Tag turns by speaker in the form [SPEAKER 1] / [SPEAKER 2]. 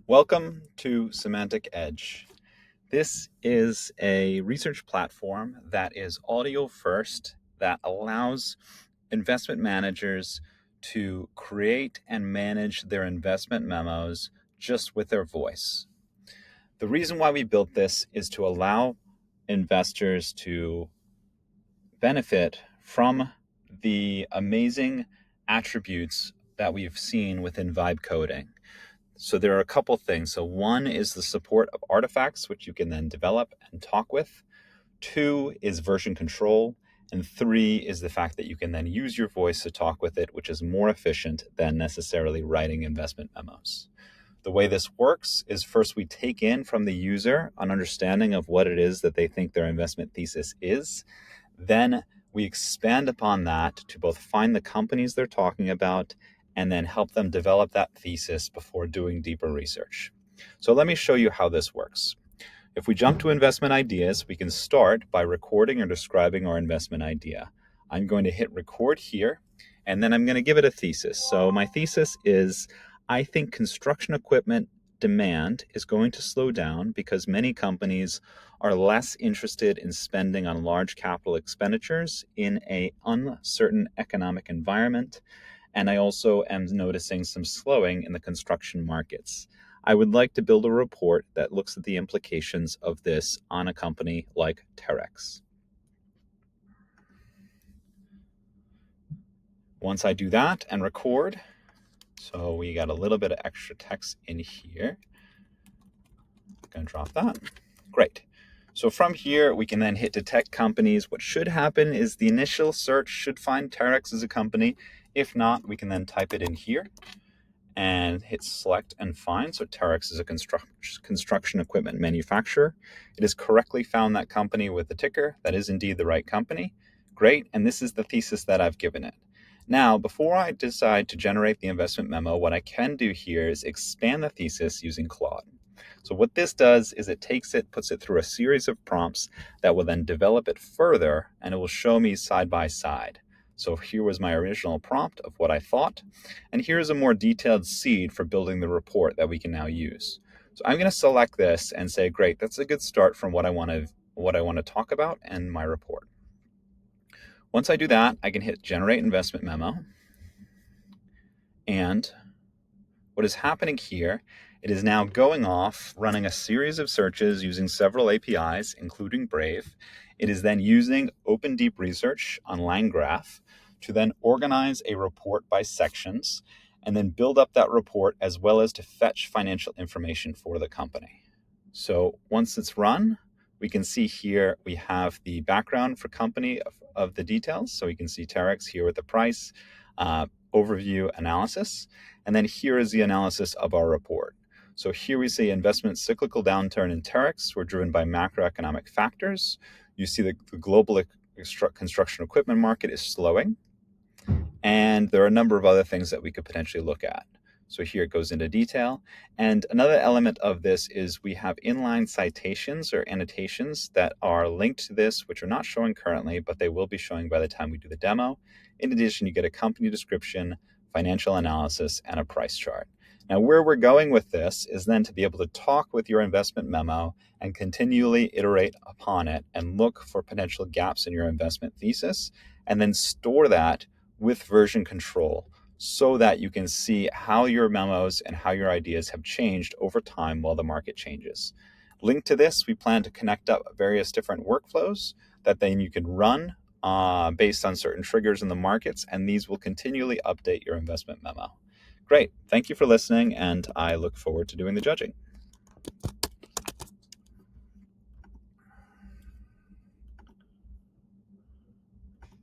[SPEAKER 1] Welcome to Semantic Edge. This is a research platform that is audio first that allows investment managers to create and manage their investment memos just with their voice. The reason why we built this is to allow investors to benefit from the amazing attributes that we've seen within vibe coding. So there are a couple things. So one is the support of artifacts, which you can then develop and talk with. Two is version control. And three is the fact that you can then use your voice to talk with it, which is more efficient than necessarily writing investment memos. The way this works is first we take in from the user an understanding of what it is that they think their investment thesis is. Then we expand upon that to both find the companies they're talking about and then help them develop that thesis before doing deeper research. So let me show you how this works. If we jump to investment ideas, we can start by recording or describing our investment idea. I'm going to hit record here, and then I'm going to give it a thesis. So my thesis is, I think construction equipment demand is going to slow down because many companies are less interested in spending on large capital expenditures in an uncertain economic environment. And I also am noticing some slowing in the construction markets. I would like to build a report that looks at the implications of this on a company like Terex. Once I do that and record, so we got a little bit of extra text in here. I'm going to drop that. Great. So from here, we can then hit detect companies. What should happen is the initial search should find Terex as a company. If not, we can then type it in here and hit select and find. So Terex is a construction equipment manufacturer. It has correctly found that company with the ticker. That is indeed the right company. Great. And this is the thesis that I've given it. Now, before I decide to generate the investment memo, what I can do here is expand the thesis using Claude. So what this does is it takes it, puts it through a series of prompts that will then develop it further, and it will show me side by side. So here was my original prompt of what I thought, and here's a more detailed seed for building the report that we can now use. So I'm going to select this and say, great, that's a good start from what I want to talk about in my report. Once I do that, I can hit Generate Investment Memo. And what is happening here, it is now going off, running a series of searches using several APIs, including Brave. It is then using Open Deep Research on LangGraph to then organize a report by sections and then build up that report as well as to fetch financial information for the company. So once it's run, we can see here we have the background for company of the details. So we can see Terex here with the price, overview analysis. And then here is the analysis of our report. So here we see investment cyclical downturn in Terex were driven by macroeconomic factors. You see the global construction equipment market is slowing. And there are a number of other things that we could potentially look at. So here it goes into detail. And another element of this is we have inline citations or annotations that are linked to this, which are not showing currently, but they will be showing by the time we do the demo. In addition, you get a company description, financial analysis, and a price chart. Now, where we're going with this is then to be able to talk with your investment memo and continually iterate upon it and look for potential gaps in your investment thesis, and then store that with version control so that you can see how your memos and how your ideas have changed over time while the market changes. Linked to this, we plan to connect up various different workflows that then you can run based on certain triggers in the markets, and these will continually update your investment memo. Great. Thank you for listening, and I look forward to doing the judging.